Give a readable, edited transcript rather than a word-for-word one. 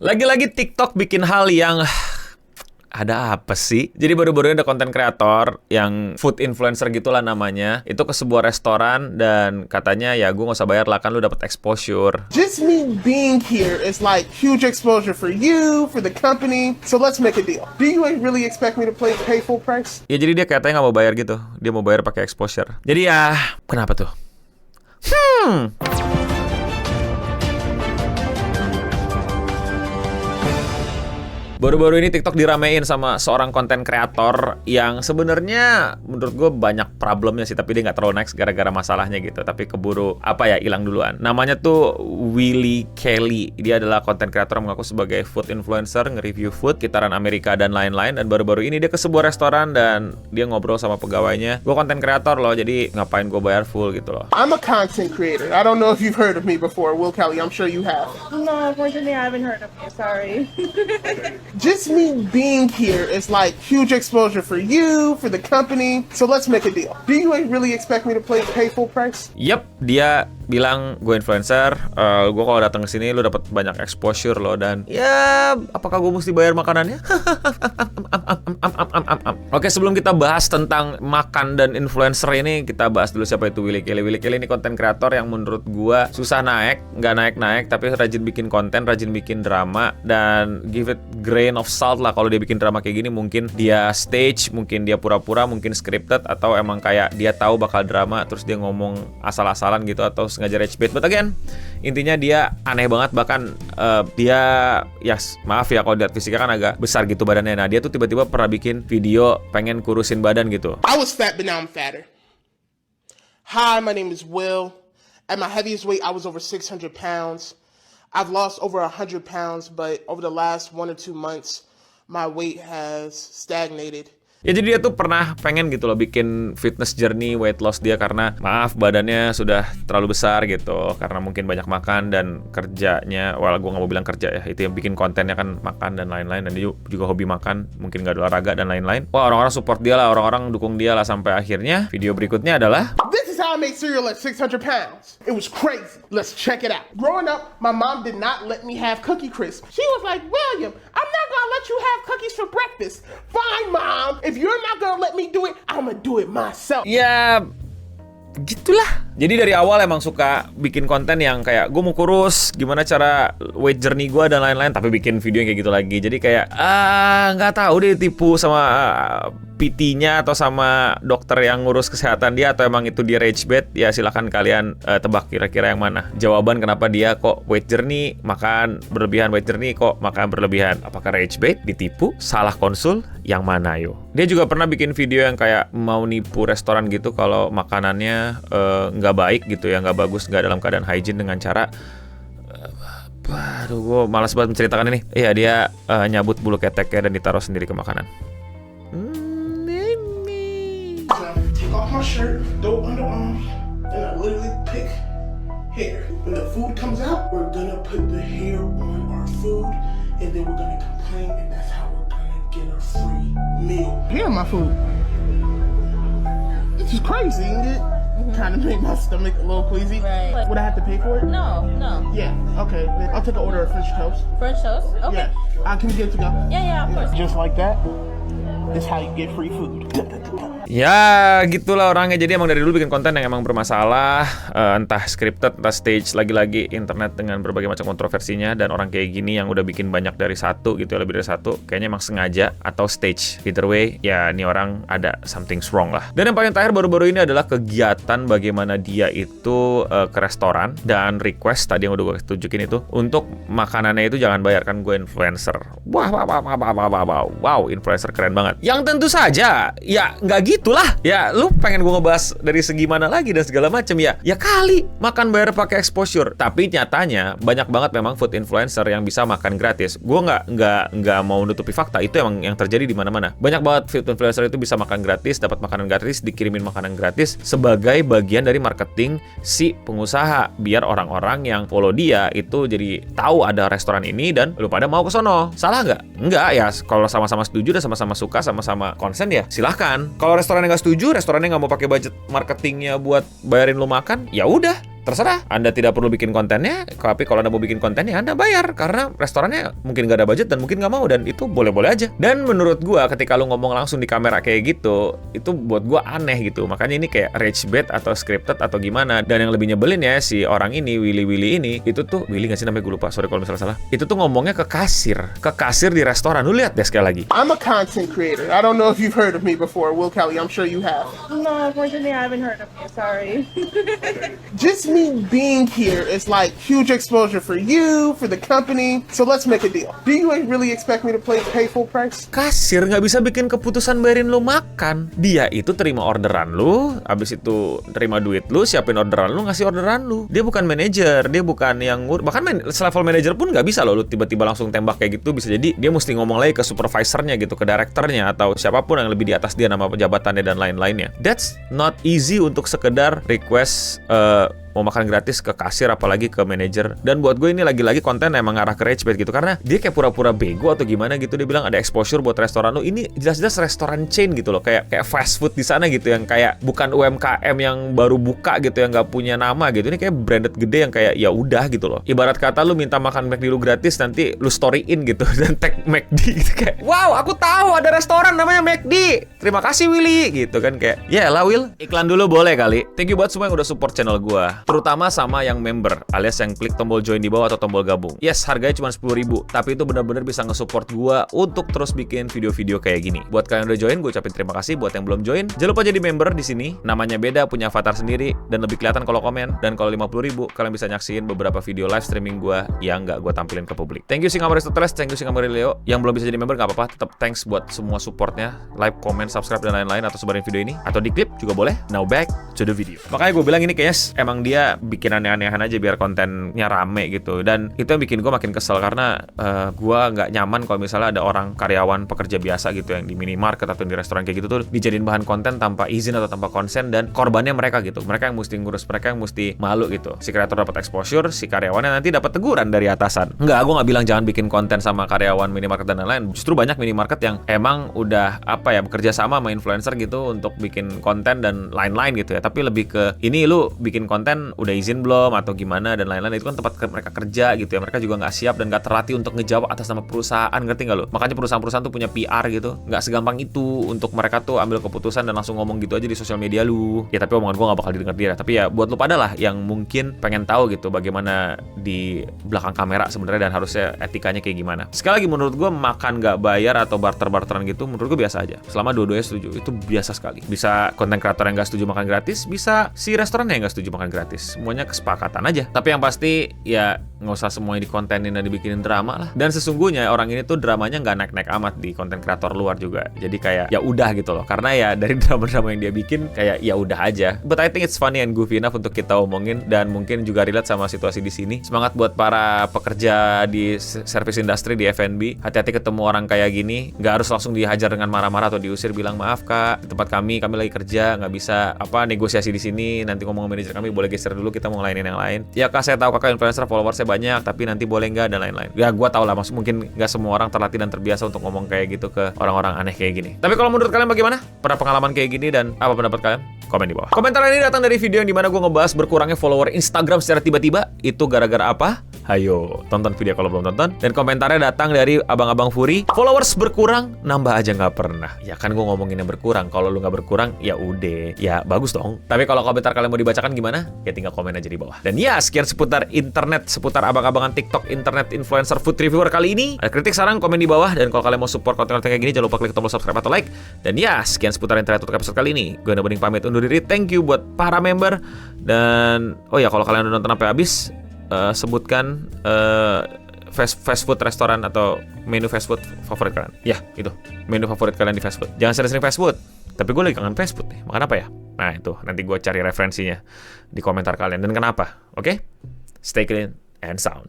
Lagi-lagi TikTok bikin hal yang ada apa sih? Jadi baru-baru ini ada konten kreator yang food influencer gitulah namanya. Itu ke sebuah restoran dan katanya ya gue gak usah bayar lah kan lu dapet exposure. Just me being here is like huge exposure for you, for the company. So let's make a deal. Do you really expect me to pay full price? Ya jadi dia katanya gak mau bayar gitu. Dia mau bayar pakai exposure. Jadi ya kenapa tuh? Baru-baru ini TikTok diramein sama seorang konten kreator yang sebenarnya menurut gue banyak problemnya sih, tapi dia nggak terlalu next gara-gara masalahnya gitu. Tapi keburu hilang duluan. Namanya tuh Willy Kelly. Dia adalah konten kreator yang mengaku sebagai food influencer, nge-review food, kitaran Amerika dan lain-lain. Dan baru-baru ini dia ke sebuah restoran dan dia ngobrol sama pegawainya. Gue konten kreator loh, jadi ngapain gue bayar full gitu loh. I'm a content creator. I don't know if you've heard of me before, Will Kelly. I'm sure you have. No, unfortunately, I haven't heard of you. Sorry. Just me being here is like huge exposure for you, for the company. So let's make a deal. Do you really expect me to pay full price? Yep, dia bilang gue influencer, gue kalau datang ke sini lu dapat banyak exposure loh dan ya apakah gue mesti bayar makanannya? Oke, sebelum kita bahas tentang makan dan influencer ini, kita bahas dulu siapa itu Willy Kelly. Willy Kelly ini konten kreator yang menurut gue susah nggak naik tapi rajin bikin konten, rajin bikin drama dan give it grain of salt lah kalau dia bikin drama kayak gini. Mungkin dia stage, mungkin dia pura-pura, mungkin scripted atau emang kayak dia tahu bakal drama terus dia ngomong asal-asalan gitu atau sengaja rage bait. But again, intinya dia aneh banget. Bahkan dia maaf ya kalau lihat fisiknya kan agak besar gitu badannya. Nah dia tuh tiba-tiba pernah bikin video pengen kurusin badan gitu. I was fat, but now I'm fatter. Hi, my name is Will. At my heaviest weight, I was over 600 pounds. I've lost over 100 pounds, but over the last 1 or 2 months, my weight has stagnated. Ya jadi dia tuh pernah pengen gitu loh bikin fitness journey weight loss dia karena maaf badannya sudah terlalu besar gitu karena mungkin banyak makan dan kerjanya, gue gak mau bilang kerja ya, itu yang bikin kontennya kan makan dan lain-lain, dan dia juga hobi makan, mungkin gak ada olahraga dan lain-lain. Wah, orang-orang support dia lah, orang-orang dukung dia lah, sampai akhirnya video berikutnya adalah This is how I made cereal at 600 pounds. It was crazy. Let's check it out. Growing up, my mom did not let me have Cookie Crisp. She was like, William, I'm not gonna let you have cookies for breakfast. Fine, Mom. If you're not gonna let me do it, I'm gonna do it myself. ya gitulah. Jadi dari awal emang suka bikin konten yang kayak gue mau kurus, gimana cara weight journey gue dan lain-lain, tapi bikin video yang kayak gitu lagi. Jadi kayak nggak tahu deh tipu sama PT-nya atau sama dokter yang ngurus kesehatan dia, atau emang itu dia rage bait. Ya silakan kalian tebak kira-kira yang mana jawaban kenapa dia kok weight journey makan berlebihan, weight journey kok makan berlebihan. Apakah rage bait, ditipu, salah konsul, yang mana yo? Dia juga pernah bikin video yang kayak mau nipu restoran gitu kalau makanannya nggak baik gitu ya, nggak bagus, nggak dalam keadaan hygiene, dengan cara aduh gue malas banget menceritakan ini. Iya, dia nyabut bulu keteknya dan ditaruh sendiri ke makanan. Take off my shirt, throw underarms, and I literally pick hair. When the food comes out, we're gonna put the hair on our food, and then we're gonna complain, and that's how we're gonna get a free meal. Hair on my food. This is crazy, isn't it? Trying to make my stomach a little queasy. Right. Would I have to pay for it? No. Yeah, okay. Then I'll take an order of French toast. French toast? Okay. Yeah. Can we get it to go? Yeah, of course. Just like that. That's how you get free food. Ya gitulah orangnya. Jadi emang dari dulu bikin konten yang emang bermasalah, entah scripted, entah stage. Lagi-lagi internet dengan berbagai macam kontroversinya, dan orang kayak gini yang udah bikin banyak dari satu gitu ya, lebih dari satu, kayaknya emang sengaja atau stage. Either way, ya ini orang ada something's wrong lah. Dan yang paling terakhir baru-baru ini adalah kegiatan bagaimana dia itu ke restoran dan request tadi yang udah gue tunjukin itu untuk makanannya itu jangan bayar. Kan gue influencer. Wow, influencer keren banget. Yang tentu saja ya nggak gitulah. Ya lu pengen gue ngebahas dari segi mana lagi dan segala macam ya. Ya kali makan bayar pakai exposure. Tapi nyatanya banyak banget memang food influencer yang bisa makan gratis. Gue nggak mau nutupi fakta, itu emang yang terjadi di mana-mana. Banyak banget food influencer itu bisa makan gratis, dapat makanan gratis, dikirimin makanan gratis sebagai bagian dari marketing si pengusaha, biar orang-orang yang follow dia itu jadi tahu ada restoran ini dan lu pada mau ke sono. Salah nggak? Nggak ya. Kalau sama-sama setuju dan sama-sama suka, sama-sama konsen ya silahkan. Kalau restorannya nggak setuju, restorannya nggak mau pakai budget marketingnya buat bayarin lu makan, ya udah terserah. Anda tidak perlu bikin kontennya, tapi kalau Anda mau bikin kontennya, Anda bayar. Karena restorannya mungkin nggak ada budget dan mungkin nggak mau, dan itu boleh-boleh aja. Dan menurut gua ketika lu ngomong langsung di kamera kayak gitu, itu buat gua aneh gitu. Makanya ini kayak rage bait atau scripted atau gimana. Dan yang lebih nyebelin ya, si orang ini, Willy ini, itu tuh, Willy nggak sih namanya, gue lupa, sorry kalau misalnya salah. Itu tuh ngomongnya ke kasir di restoran. Lu lihat deh sekali lagi. I'm a content creator. I don't know if you've heard of me before, Will Kelly. I'm sure you have. No, unfortunately, I haven't heard of you. Sorry. Just me being here is like huge exposure for you, for the company. So let's make a deal. Do you really expect me to pay full price? Kasir nggak bisa bikin keputusan bayarin lu makan. Dia itu terima orderan lu, abis itu terima duit lu, siapin orderan lu, ngasih orderan lu. Dia bukan manajer, dia bukan yang bahkan level manajer pun nggak bisa loh lu tiba-tiba langsung tembak kayak gitu. Bisa jadi dia mesti ngomong lagi ke supervisornya gitu, ke direkturnya atau siapapun yang lebih di atas dia, nama jabatannya dan lain-lainnya. That's not easy untuk sekedar request mau makan gratis ke kasir, apalagi ke manajer. Dan buat gue ini lagi-lagi konten emang ngarah ke rage bait gitu, karena dia kayak pura-pura bego atau gimana gitu. Dia bilang ada exposure buat restoran lu. Ini jelas-jelas restoran chain gitu loh, kayak fast food di sana gitu, yang kayak bukan UMKM yang baru buka gitu, yang nggak punya nama gitu. Ini kayak branded gede yang kayak ya udah gitu loh. Ibarat kata lu minta makan McD lu gratis, nanti lu storyin gitu dan tag McD gitu, kayak wow, aku tahu ada restoran namanya McD, terima kasih Willy gitu kan. Kayak ya lah Will, iklan dulu boleh kali. Thank you buat semua yang udah support channel gua, terutama sama yang member alias yang klik tombol join di bawah atau tombol gabung. Yes, harganya cuma 10.000, tapi itu benar-benar bisa nge-support gua untuk terus bikin video-video kayak gini. Buat kalian yang udah join, gue ucapin terima kasih. Buat yang belum join, jangan lupa jadi member di sini. Namanya beda, punya avatar sendiri dan lebih kelihatan kalau komen. Dan kalau 50.000, kalian bisa nyaksiin beberapa video live streaming gua yang nggak gue tampilin ke publik. Thank you Singapore Aristoteles, thank you Singapore Leo. Yang belum bisa jadi member nggak apa-apa, tetap thanks buat semua supportnya, like, comment, subscribe dan lain-lain, atau sebarin video ini atau di klip juga boleh. Now back to the video. Makanya gue bilang ini kayaknya emang dia bikin aneh-anehan aja biar kontennya rame gitu. Dan itu yang bikin gue makin kesel, karena gue nggak nyaman kalau misalnya ada orang karyawan pekerja biasa gitu yang di minimarket atau di restoran kayak gitu tuh dijadiin bahan konten tanpa izin atau tanpa konsen, dan korbannya mereka gitu. Mereka yang mesti ngurus, mereka yang mesti malu gitu. Si kreator dapat exposure, si karyawannya nanti dapat teguran dari atasan. Enggak, gue nggak bilang jangan bikin konten sama karyawan minimarket dan lain-lain. Justru banyak minimarket yang emang udah bekerja sama influencer gitu untuk bikin konten dan lain-lain gitu ya. Tapi lebih ke ini, lu bikin konten udah izin belum atau gimana dan lain-lain. Itu kan tempat mereka kerja gitu ya. Mereka juga nggak siap dan nggak terlatih untuk ngejawab atas nama perusahaan, ngerti nggak lu? Makanya perusahaan-perusahaan tuh punya PR gitu. Nggak segampang itu untuk mereka tuh ambil keputusan dan langsung ngomong gitu aja di sosial media lu. Ya tapi omongan gue nggak bakal didengar dia. Tapi ya buat lu pada lah yang mungkin pengen tahu gitu bagaimana di belakang kamera sebenarnya dan harusnya etikanya kayak gimana. Sekali lagi, menurut gue makan nggak bayar atau barter-barteran gitu menurut gue biasa aja. Selama dua-duanya setuju, itu biasa sekali. Bisa konten kreator yang nggak setuju makan gratis, bisa si restoran yang nggak setuju makan gratis. Semuanya kesepakatan aja. Tapi yang pasti ya nggak usah semuanya dikontenin dan dibikinin drama lah. Dan sesungguhnya orang ini tuh dramanya nggak naik-naik amat di konten kreator luar juga. Jadi kayak ya udah gitu loh. Karena ya dari drama-drama yang dia bikin kayak ya udah aja. But I think it's funny and goofy enough untuk kita omongin, dan mungkin juga relate sama situasi di sini. Semangat buat para pekerja di service industry, di F&B. Hati-hati ketemu orang kayak gini. Nggak harus langsung dihajar dengan marah-marah atau diusir. Bilang maaf kak, di tempat kami lagi kerja, nggak bisa negosiasi di sini. Nanti ngomong sama manajer kami, boleh geser dulu, kita mau ngelainin yang lain. Ya kak, saya tahu kakak influencer, followersnya banyak, tapi nanti boleh nggak dan lain-lain. Ya gue tau lah, mungkin nggak semua orang terlatih dan terbiasa untuk ngomong kayak gitu ke orang-orang aneh kayak gini. Tapi kalau menurut kalian bagaimana? Pernah pengalaman kayak gini dan apa pendapat kalian? Komen di bawah. Komentar ini datang dari video yang dimana gue ngebahas berkurangnya follower Instagram secara tiba-tiba. Itu gara-gara apa? Hayo, tonton video kalau belum tonton. Dan komentarnya datang dari abang-abang Furi. Followers berkurang, nambah aja nggak pernah. Ya kan gue ngomonginnya berkurang. Kalau lu nggak berkurang, ya udah, ya bagus dong. Tapi kalau komentar kalian mau dibacakan gimana? Ya tinggal komen aja di bawah. Dan ya, sekian seputar internet, seputar abang-abangan TikTok, internet influencer food reviewer kali ini. Ada kritik, saran, komen di bawah. Dan kalau kalian mau support konten-konten kayak gini, jangan lupa klik tombol subscribe atau like. Dan ya, sekian seputar internet untuk episode kali ini. Gue Bening pamit undur diri. Thank you buat para member. Dan oh ya, kalau kalian udah nonton sampai habis, sebutkan fast food restoran atau menu fast food favorit kalian. Ya, itu menu favorit kalian di fast food. Jangan sering-sering fast food. Tapi gue lagi kangen fast food nih. Makan apa ya? Nah itu, nanti gue cari referensinya di komentar kalian. Dan kenapa? Oke? Stay clean and sound.